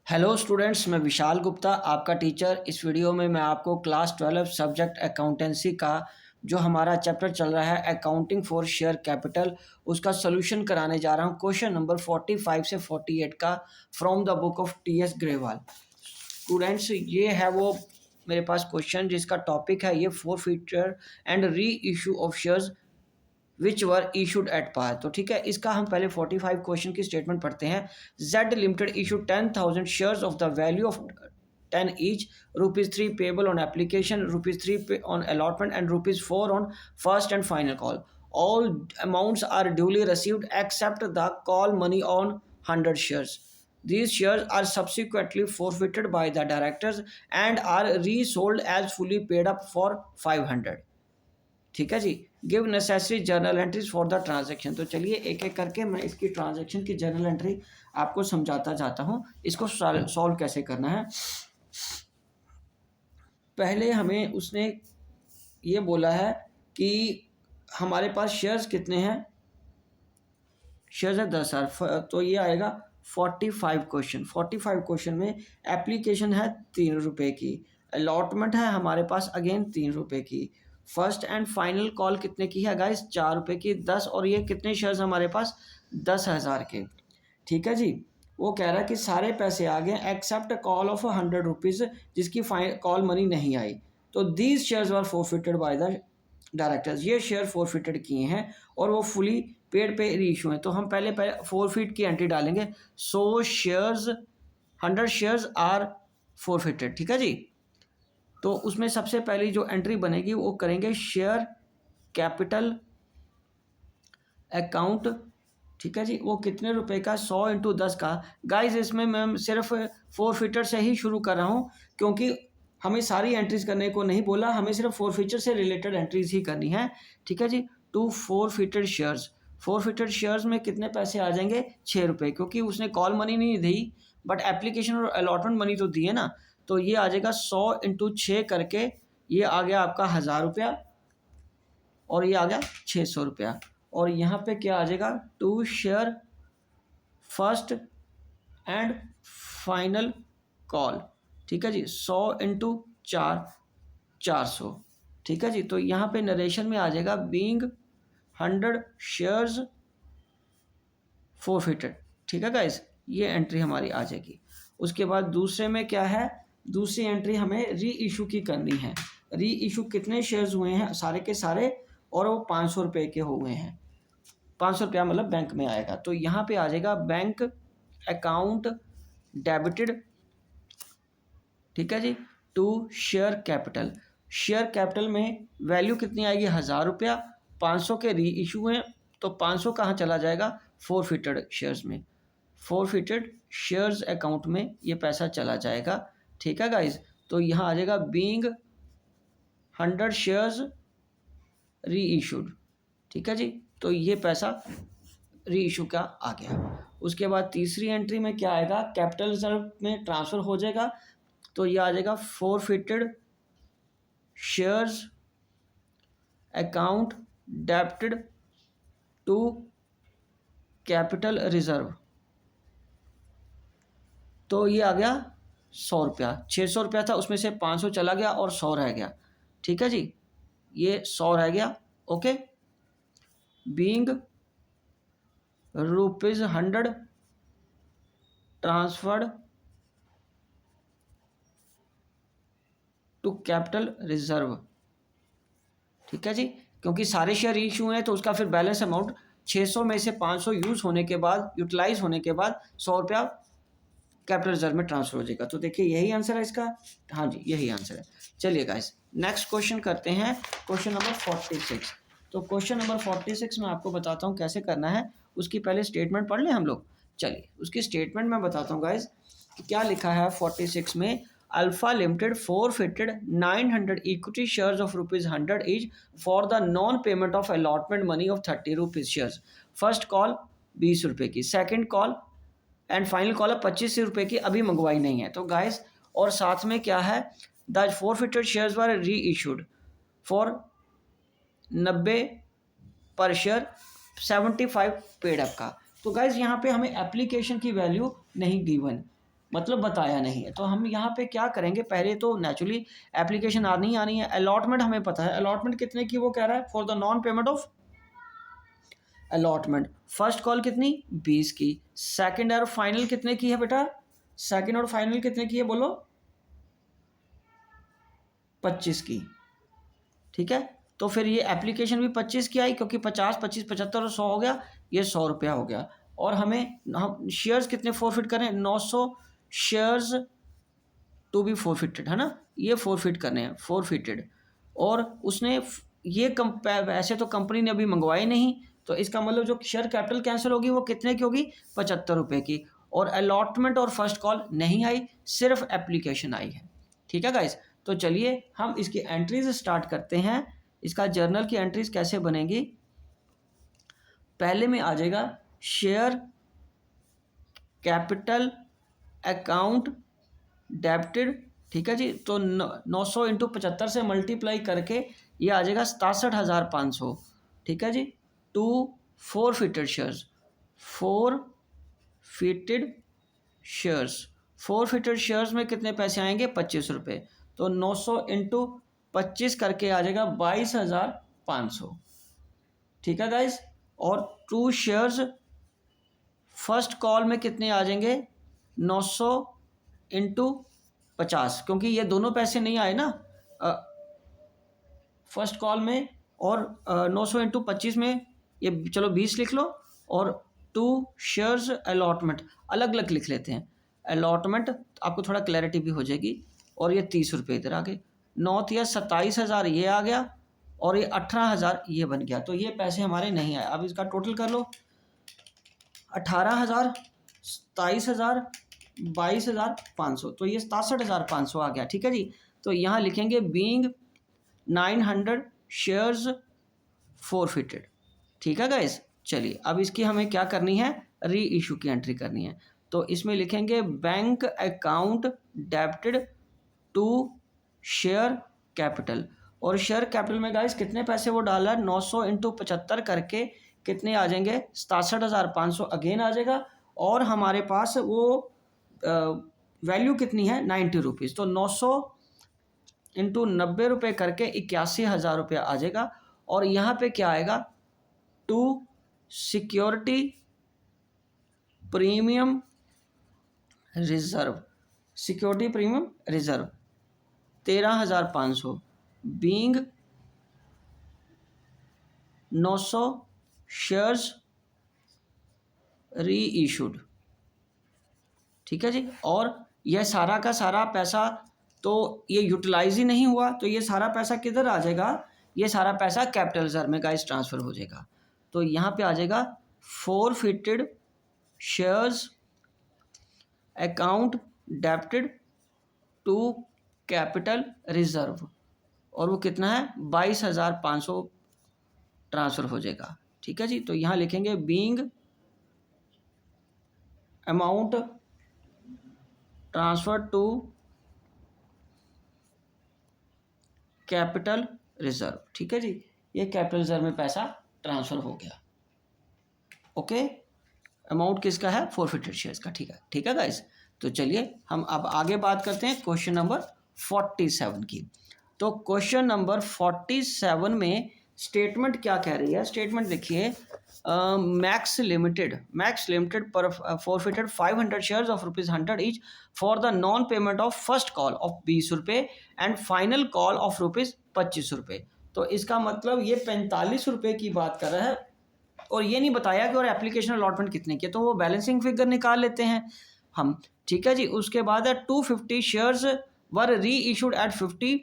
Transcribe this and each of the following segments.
Hello students, मैं विशाल गुप्ता आपका teacher. इस वीडियो में मैं आपको क्लास 12 सब्जेक्ट अकाउंटेंसी का जो हमारा चैप्टर चल रहा है अकाउंटिंग फॉर शेयर कैपिटल, उसका सॉल्यूशन कराने जा रहा हूँ। क्वेश्चन नंबर 45 से 48 का from the book of T.S.. Grewal. Students, ये है वो मेरे पास क्वेश्चन जिसका टॉपिक है ये forfeiture and reissue of shares which were issued at par. तो ठीक है, इसका हम पहले 45 क्वेश्चन की स्टेटमेंट पढ़ते हैं। Z limited issued 10,000 shares of the value of 10 each, ₹3 payable on application, ₹3 on allotment, and ₹4 on first and final call. All amounts are duly received except the call money on 100 shares. These shares are subsequently forfeited by the directors and are resold as fully paid up for 500. ठीक है जी। Give necessary journal entries for the transaction. तो चलिए एक एक करके मैं इसकी ट्रांजैक्शन की जर्नल एंट्री आपको समझाता जाता हूँ। इसको सॉल्व कैसे करना है। पहले हमें उसने ये बोला है कि हमारे पास शेयर्स कितने हैं। शेयर्स है 10,000। तो ये आएगा 45 क्वेश्चन में एप्लीकेशन है ₹3 की, अलॉटमेंट है हमारे पास अगेन ₹3 की, फर्स्ट एंड फाइनल कॉल कितने की है गाइस ₹4 की 10, और ये कितने शेयर्स हमारे पास 10,000 के। ठीक है जी। वो कह रहा है कि सारे पैसे आ गए एक्सेप्ट कॉल ऑफ ₹100 जिसकी कॉल मनी नहीं आई। तो these shares were forfeited by the directors. ये शेयर फोरफिटेड किए हैं और वो फुली पेड पे रीइशू हैं। तो हम पहले फोरफिट की एंट्री डालेंगे। सो शेयर्स 100 शेयर्स आर फोरफिटेड। ठीक है जी। तो उसमें सबसे पहली जो एंट्री बनेगी वो करेंगे शेयर कैपिटल अकाउंट। ठीक है जी। वो कितने रुपए का 100 इंटू 10 का। गाइज इसमें मैं सिर्फ फोरफिटर से ही शुरू कर रहा हूँ क्योंकि हमें सारी एंट्रीज करने को नहीं बोला, हमें सिर्फ फोरफिटर से रिलेटेड एंट्रीज ही करनी है। ठीक है जी। To forfeited shares. Forfeited shares में कितने पैसे आ जाएंगे ₹6, क्योंकि उसने कॉल मनी नहीं दी बट एप्लीकेशन और अलॉटमेंट मनी तो दी है ना। तो ये आ जाएगा 100 इंटू 6 करके, ये आ गया आपका ₹1,000 और ये आ गया ₹600। और यहाँ पे क्या आ जाएगा to share first and final call. ठीक है जी। 100 इंटू 4 400। ठीक है जी। तो यहाँ पे नरेशन में आ जाएगा बीइंग 100 शेयर्स फोरफिटेड। ठीक है गाइस, ये एंट्री हमारी आ जाएगी। उसके बाद दूसरे में क्या है, दूसरी एंट्री हमें री इशू की करनी है। री इशू कितने शेयर्स हुए हैं सारे के सारे, और वो ₹500 के हो गए हैं। ₹500 मतलब बैंक में आएगा। तो यहाँ पे आ जाएगा बैंक अकाउंट डेबिटेड। ठीक है जी। To share capital. Share capital में वैल्यू कितनी आएगी ₹1,000। 500 के री इशू हैं तो 500 कहाँ चला जाएगा फोरफिटेड शेयर्स में। फोरफिटेड शेयर्स अकाउंट में ये पैसा चला जाएगा। ठीक है गाइज। तो यहाँ आ जाएगा बीइंग 100 शेयर्स री इशूड। ठीक है जी। तो ये पैसा री इशू का आ गया। उसके बाद तीसरी एंट्री में क्या आएगा, कैपिटल रिजर्व में ट्रांसफ़र हो जाएगा। तो ये आ जाएगा forfeited shares account debited to capital reserve. तो ये आ गया ₹100। ₹600 था, उसमें से 500 चला गया और 100 रह गया। ठीक है जी। ये 100 रह गया। Okay. Being ₹100 transferred to capital reserve. ठीक है जी। क्योंकि सारे शेयर इशू हैं तो उसका फिर बैलेंस अमाउंट 600 में से 500 यूज़ होने के बाद, यूटिलाइज होने के बाद ₹100 कैपिटल रिजर्व में ट्रांसफर हो जाएगा। तो देखिए यही आंसर है इसका। हाँ जी, यही आंसर है। चलिए गाइस, नेक्स्ट क्वेश्चन करते हैं, क्वेश्चन नंबर 46। तो क्वेश्चन नंबर 46 में आपको बताता हूँ कैसे करना है। उसकी पहले स्टेटमेंट पढ़ लें हम लोग। चलिए उसकी स्टेटमेंट मैं बताता हूँ गाइस कि क्या लिखा है 46 में। Alpha limited forfeited 900 equity shares of ₹100 each for the non payment of allotment money of ₹30 shares. First call ₹20 की, second call and final call है ₹25 की, अभी मंगवाई नहीं है। तो गाइस, और साथ में क्या है, द फोरफिटेड शेयर्स वर री इशूड फॉर 90 पर शेयर, 75 पेड अप का। तो गाइज यहाँ पे हमें एप्लीकेशन की वैल्यू नहीं गिवन, मतलब बताया नहीं है। तो हम यहाँ पे क्या करेंगे, पहले तो नेचुरली एप्लीकेशन आनी है। अलॉटमेंट हमें पता है, अलॉटमेंट कितने की वो कह रहा है, for the non payment of allotment. First call कितनी, 20 की। सेकंड और फाइनल कितने की है बेटा, सेकंड और फाइनल कितने की है बोलो, 25 की। ठीक है, तो फिर ये एप्लीकेशन भी 25 की आई, क्योंकि 50 25 75 और 100 हो गया, ये 100 रुपया हो गया। और हम शेयर्स कितने फोरफिट करें, 900 शेयर्स टू बी फोरफिटेड, है ना, ये फोरफिट करने हैं, फोरफिटेड। और उसने ये ऐसे तो कंपनी ने अभी मंगवाए नहीं, तो इसका मतलब जो शेयर कैपिटल कैंसिल होगी वो कितने की होगी, 75 रुपये की। और अलॉटमेंट और फर्स्ट कॉल नहीं आई, सिर्फ एप्लीकेशन आई है। ठीक है गाइस, तो चलिए हम इसकी एंट्रीज स्टार्ट करते हैं। इसका जर्नल की एंट्रीज कैसे बनेगी, पहले में आ जाएगा शेयर कैपिटल अकाउंट डेबिटेड। ठीक है जी, तो 900 इंटू 75 से मल्टीप्लाई करके ये आ जाएगा 67,500। ठीक है जी, to forfeited shares, forfeited shares, forfeited shares में कितने पैसे आएंगे, 25 रुपये। तो 900 इंटू 25 करके आ जाएगा 22,500। ठीक है गाइस, और टू शेयर्स फर्स्ट कॉल में कितने आ जाएंगे, 900 इंटू 50, क्योंकि ये दोनों पैसे नहीं आए ना फर्स्ट कॉल में, और 900 इंटू 25 में, ये चलो 20 लिख लो। और टू शेयर्स अलॉटमेंट अलग अलग लिख लेते हैं, अलॉटमेंट आपको थोड़ा क्लैरिटी भी हो जाएगी। और ये 30 रुपये इधर आ गए, 9 या 27,000 ये आ गया, और ये 18,000 ये बन गया। तो ये पैसे हमारे नहीं आए। अब इसका टोटल कर लो, 18,000, 27,000, 22,500, तो ये 67,500 आ गया। ठीक है जी, तो यहाँ लिखेंगे बीइंग 900 शेयर्स फोरफिटेड। ठीक है गाइस, चलिए अब इसकी हमें क्या करनी है, री इशू की एंट्री करनी है। तो इसमें लिखेंगे bank account debited to share capital. और शेयर कैपिटल में गाइस कितने पैसे वो डाला है, 900 इंटू 75 करके कितने आ जाएंगे, 67,500 अगेन आ जाएगा। और हमारे पास वो वैल्यू कितनी है, 90 रुपीज़। तो 900 इंटू 90 रुपये करके 81,000 रुपया आ जाएगा। और यहाँ पे क्या आएगा, to security premium reserve, security premium reserve 13,500 being 900 shares reissued. ठीक है जी, और यह सारा का सारा पैसा तो ये यूटिलाइज ही नहीं हुआ, तो ये सारा पैसा किधर आ जाएगा, ये सारा पैसा कैपिटल रिजर्व में गाइस ट्रांसफ़र हो जाएगा। तो यहाँ पे आ जाएगा forfeited shares account debited to capital reserve, और वो कितना है, 22,500 ट्रांसफ़र हो जाएगा। ठीक है जी, तो यहाँ लिखेंगे being amount transfer to capital reserve. ठीक है जी, ये कैपिटल रिजर्व में पैसा ट्रांसफ़र हो गया। ओके, अमाउंट किसका है, फोरफिटेड शेयर्स का। ठीक है गाइस, तो चलिए हम अब आगे बात करते हैं क्वेश्चन नंबर 47 की। तो क्वेश्चन नंबर 47 में स्टेटमेंट क्या कह रही है, स्टेटमेंट देखिए, मैक्स लिमिटेड पर forfeited 500 shares of ₹100 each for the non payment of first call of 20 रुपये एंड फाइनल कॉल ऑफ ₹25 रुपये। तो इसका मतलब ये 45 रुपये की बात कर रहा है, और ये नहीं बताया कि और एप्लीकेशन अलॉटमेंट कितने की है, तो वो बैलेंसिंग फिगर निकाल लेते हैं हम। ठीक है जी, उसके बाद है 250 शेयर्स वर री issued at 50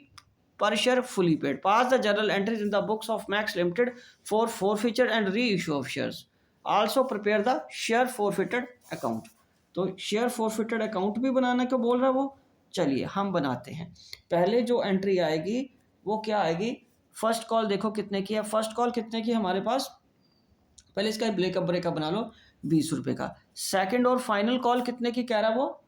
per share fully paid. Pass the journal entries in the books of Max Limited for forfeiture and reissue of shares. Also prepare the share forfeited account. तो शेयर फॉरफिटेड अकाउंट भी बनाने को बोल रहा है वो, चलिए हम बनाते हैं। पहले जो एंट्री आएगी वो क्या आएगी, फर्स्ट कॉल देखो कितने की है, फर्स्ट कॉल कितने की हमारे पास, पहले इसका ब्रेकअप बना लो, 20 रुपये का। सेकंड और फाइनल कॉल कितने की कह रहा है वो,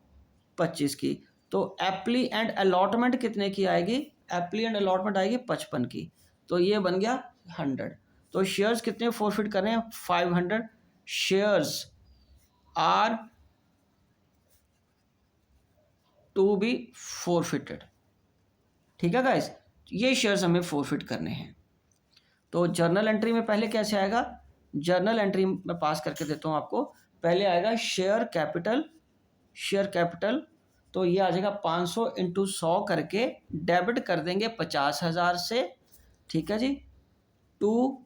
25 की। तो एप्ली एंड अलॉटमेंट कितने की आएगी, एप्ली एंड अलॉटमेंट आएगी 55 की। तो ये बन गया 100। तो शेयर्स कितने फॉरफिट कर रहे हैं, 500 shares are to be forfeited. ठीक है गाइस, ये शेयर्स हमें फोरफिट करने हैं। तो जर्नल एंट्री में पहले कैसे आएगा, जर्नल एंट्री में पास करके देता हूँ आपको। पहले आएगा शेयर कैपिटल, शेयर कैपिटल तो ये आ जाएगा 500 इंटू 100 करके डेबिट कर देंगे 50,000 से। ठीक है जी, to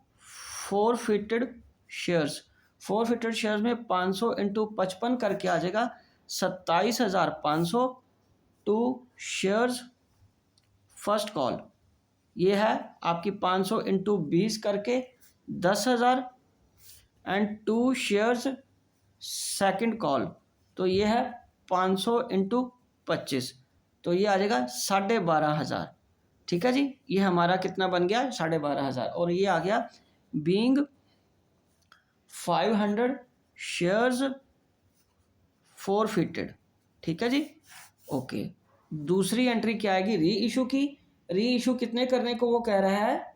forfeited shares, forfeited shares में 500 इंटू 55 करके आ जाएगा 27,500 टू शेयर्स फर्स्ट कॉल। ये है आपकी 500 इंटू 20 करके 10,000 and to shares second call तो ये है 500 इंटू 25 तो ये आ जाएगा 12,500। ठीक है जी, ये हमारा कितना बन गया 12,500। और ये आ गया बीइंग 500 शेयर्स फोरफिटेड। ठीक है जी, ओके। दूसरी एंट्री क्या आएगी, री इशू की। री इशू कितने करने को वो कह रहा है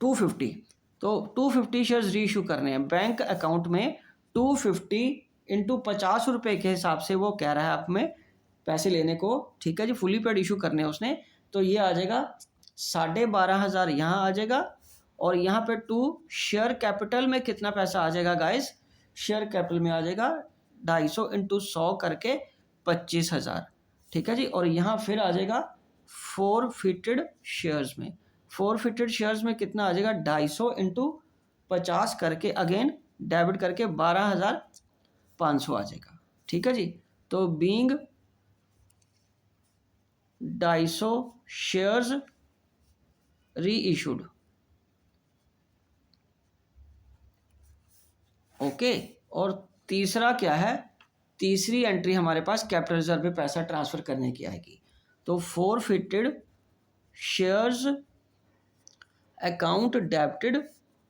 250। तो 250 शेयर्स री इशू करने हैं बैंक अकाउंट में 250 इंटू 50 रुपये के हिसाब से वो कह रहा है आप में पैसे लेने को। ठीक है जी, फुली पेड इशू करने हैं उसने। तो ये आ जाएगा 12,500 यहाँ आ जाएगा। और यहाँ पे टू शेयर कैपिटल में कितना पैसा आ जाएगा गाइस, शेयर कैपिटल में आ जाएगा 250 इंटू 100 करके 25,000। ठीक है जी, और यहाँ फिर आ जाएगा फोरफिटेड शेयर्स में, फोरफिटेड शेयर्स में कितना आ जाएगा 250 इंटू 50 करके अगेन डेबिट करके 12,500 आ जाएगा। ठीक है जी, तो बीइंग 250 शेयर्स री इशूड। ओके, और तीसरा क्या है, तीसरी एंट्री हमारे पास कैपिटल रिजर्व में पैसा ट्रांसफर करने की आएगी। तो forfeited shares account debited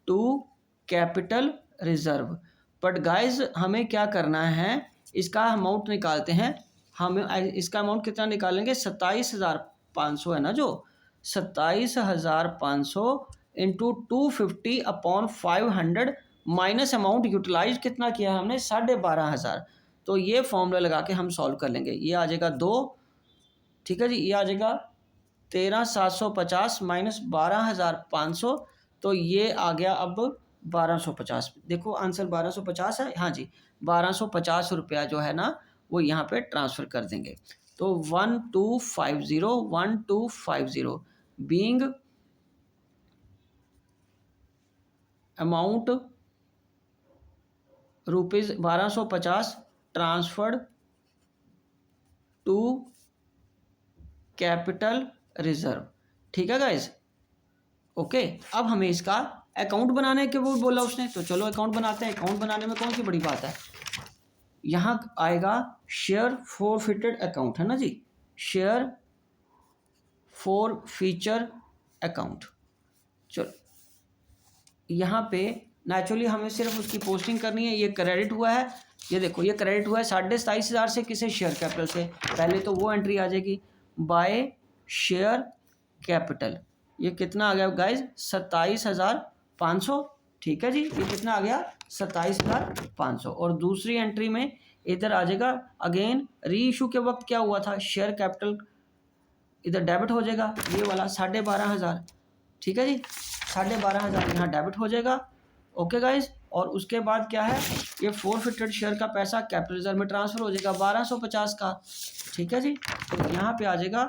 to capital reserve. But guys हमें क्या करना है, इसका अमाउंट निकालते हैं। हम इसका अमाउंट कितना निकालेंगे 27,500 है ना, जो 27,500 into 250 upon 500 minus amount utilise कितना किया है हमने 12,500। तो ये फॉर्मूला लगा के हम सॉल्व कर लेंगे। ये आ जाएगा 2। ठीक है जी, ये आ जाएगा 13,750 माइनस 12,500 तो ये आ गया अब 1,250। देखो आंसर 1,250 है। हाँ जी, 1,250 रुपया जो है ना वो यहाँ पे ट्रांसफ़र कर देंगे। तो 1250 being amount rupees 1,250 transferred to capital reserve. ठीक है गाइज, ओके। अब हमें इसका अकाउंट बनाने के वो बोला उसने, तो चलो अकाउंट बनाते हैं। अकाउंट बनाने में कौन सी बड़ी बात है, यहाँ आएगा शेयर फोरफिटेड अकाउंट है ना जी, शेयर फोरफिचर अकाउंट। चलो यहाँ पे नेचुरली हमें सिर्फ उसकी पोस्टिंग करनी है। ये क्रेडिट हुआ है, ये देखो ये क्रेडिट हुआ है 27,500 से किसे, शेयर कैपिटल से। पहले तो वो एंट्री आ जाएगी बाय शेयर कैपिटल। ये कितना आ गया गाइज 27,500। ठीक है जी, ये कितना आ गया 27,500। और दूसरी एंट्री में इधर आ जाएगा अगेन री इशू के वक्त क्या हुआ था, शेयर कैपिटल इधर डेबिट हो जाएगा ये वाला 12,500। ठीक है जी, 12,500 यहाँ डेबिट हो जाएगा। ओके गाइज, और उसके बाद क्या है, ये फोरफिटेड शेयर का पैसा कैपिटल रिजर्व में ट्रांसफर हो जाएगा 1,250 का। ठीक है जी, तो यहाँ पे आ जाएगा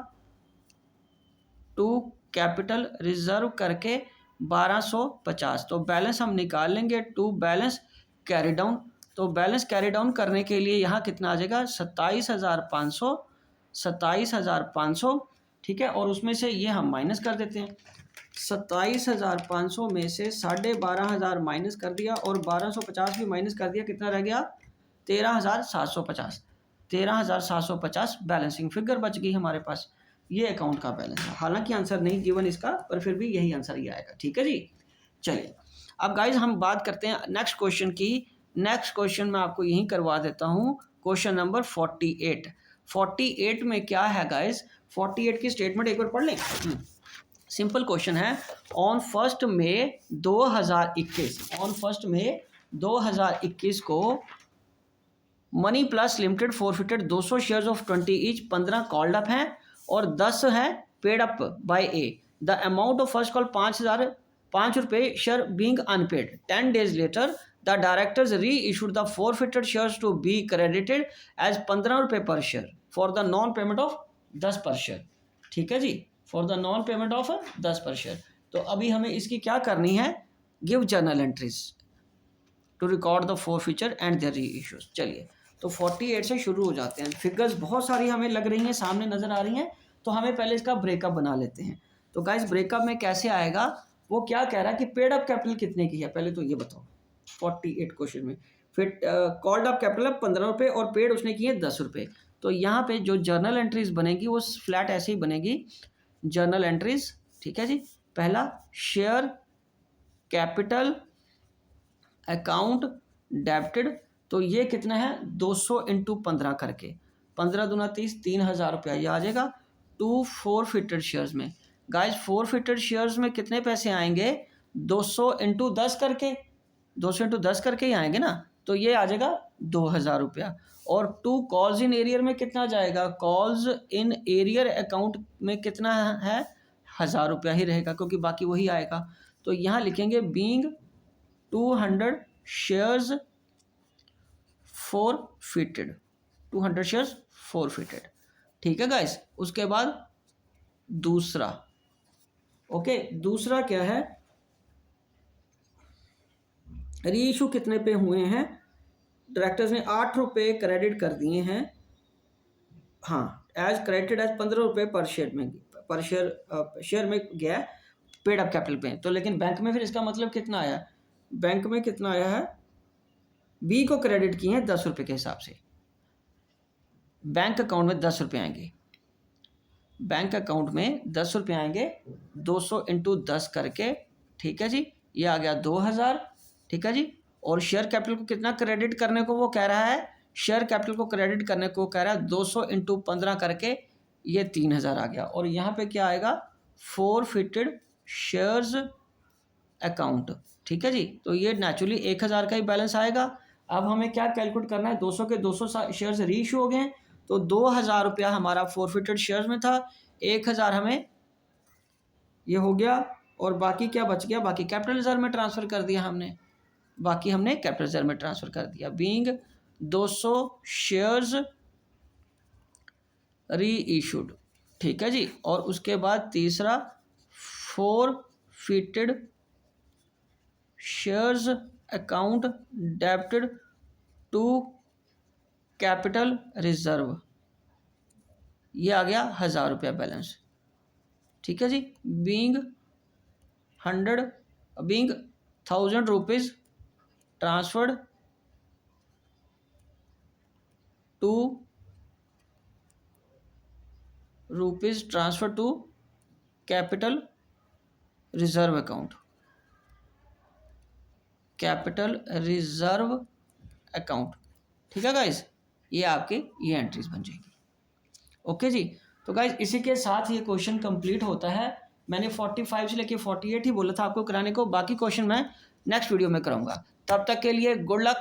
टू कैपिटल रिजर्व करके 1,250। तो बैलेंस हम निकाल लेंगे टू बैलेंस कैरी डाउन। तो बैलेंस कैरी डाउन करने के लिए यहाँ कितना आ जाएगा 27,500, 27,500। ठीक है, और उसमें से ये हम माइनस कर देते हैं। 27,500 में से 12,500 माइनस कर दिया और 1,250 भी माइनस कर दिया, कितना रह गया 13,750। 13,750 बैलेंसिंग फिगर बच गई हमारे पास। ये अकाउंट का बैलेंस है, हालांकि आंसर नहीं गिवन इसका, पर फिर भी यही आंसर ही आएगा। ठीक है जी, चलिए अब गाइज हम बात करते हैं नेक्स्ट क्वेश्चन की। नेक्स्ट क्वेश्चन मैं आपको यहीं करवा देता हूँ, क्वेश्चन नंबर 48। 48 में क्या है गाइज, 48 की स्टेटमेंट एक बार पढ़ लें। सिंपल क्वेश्चन है, ऑन 1 मई 2021, ऑन 1 मई 2021 को money plus limited forfeited 200 shares of 20 each, 15 called up हैं और 10 है paid up by A. The amount of first call 5 रुपये share being unpaid. 10 days later the directors reissued the forfeited shares to be credited as 15 रुपये per share for the non payment of 10 per share. ठीक है जी, for the non payment of 10 per share. तो अभी हमें इसकी क्या करनी है, give journal entries to record the forfeiture and their reissues. चलिए तो 48 से शुरू हो जाते हैं। फिगर्स बहुत सारी हमें लग रही हैं, सामने नज़र आ रही हैं, तो हमें पहले इसका ब्रेकअप बना लेते हैं। तो गाइस ब्रेकअप में कैसे आएगा, वो क्या कह रहा है कि पेड अप कैपिटल कितने की है, पहले तो ये बताओ 48 क्वेश्चन में। फिर कॉल्ड अप कैपिटल 15 रुपये और पेड उसने किए 10 रुपये। तो यहाँ पे जो जर्नल एंट्रीज बनेगी वो फ्लैट ऐसे ही बनेगी, जर्नल एंट्रीज। ठीक है जी, पहला शेयर कैपिटल अकाउंट डेबिटेड, तो ये कितना है 200 इंटू 15 करके, 15 दूना 30, 3,000 रुपया ये आ जाएगा। टू फॉरफिटेड शेयर्स में गाइस, फॉरफिटेड शेयर्स में कितने पैसे आएंगे, 200 इंटू 10 करके, 200 इंटू 10 करके ही आएंगे ना, तो ये आ जाएगा 2,000 रुपया। और टू कॉल्स इन एरियर में कितना जाएगा, कॉल्स इन एरियर अकाउंट में कितना है, 1,000 रुपया ही रहेगा क्योंकि बाकी वही आएगा। तो यहाँ लिखेंगे being 200 shares forfeited, 200 shares forfeited. ठीक है गाइस, उसके बाद दूसरा, ओके दूसरा क्या है, री इशू कितने पे हुए हैं, डायरेक्टर्स ने 8 रुपये क्रेडिट कर दिए हैं, हाँ एज क्रेडिटेड एज 15 रुपये पर शेयर में, पर शेयर में गया पेड अप कैपिटल पे। तो लेकिन बैंक में फिर इसका मतलब कितना आया, बैंक में कितना आया है, बी को क्रेडिट किए हैं 10 रुपये के हिसाब से, बैंक अकाउंट में 10 रुपये आएंगे, बैंक अकाउंट में 10 रुपये आएंगे, 200 इंटू 10 करके। ठीक है जी, ये आ गया 2,000। ठीक है जी, और शेयर कैपिटल को कितना क्रेडिट करने को वो कह रहा है, शेयर कैपिटल को क्रेडिट करने को कह रहा है 200 इंटू 15 करके, ये 3,000 आ गया। और यहाँ पे क्या आएगा, फॉरफिटेड शेयर्स अकाउंट। ठीक है जी, तो ये नेचुरली 1,000 का ही बैलेंस आएगा। अब हमें क्या कैलकुलेट करना है, 200 के 200 शेयर्स री इशू हो गए हैं, तो 2,000 रुपया हमारा फॉरफिटेड शेयर्स में था, 1,000 हमें ये हो गया, और बाकी क्या बच गया, बाकी कैपिटल रिजर्व में ट्रांसफ़र कर दिया हमने, बाकी हमने कैपिटल रिजर्व में ट्रांसफ़र कर दिया। Being 200 shares reissued. ठीक है जी, और उसके बाद तीसरा forfeited shares account debited to capital reserve, ये आ गया 1,000 रुपया बैलेंस। ठीक है जी, being 1,000 rupees transferred to capital reserve account, capital reserve account. ठीक है गाइस, ये आपके ये एंट्रीज बन जाएगी। ओके जी, तो गाइस इसी के साथ ये क्वेश्चन कंप्लीट होता है। मैंने 45 से लेके 48 ही बोला था आपको कराने को, बाकी क्वेश्चन मैं नेक्स्ट वीडियो में कराऊंगा। तब तक के लिए गुड लक।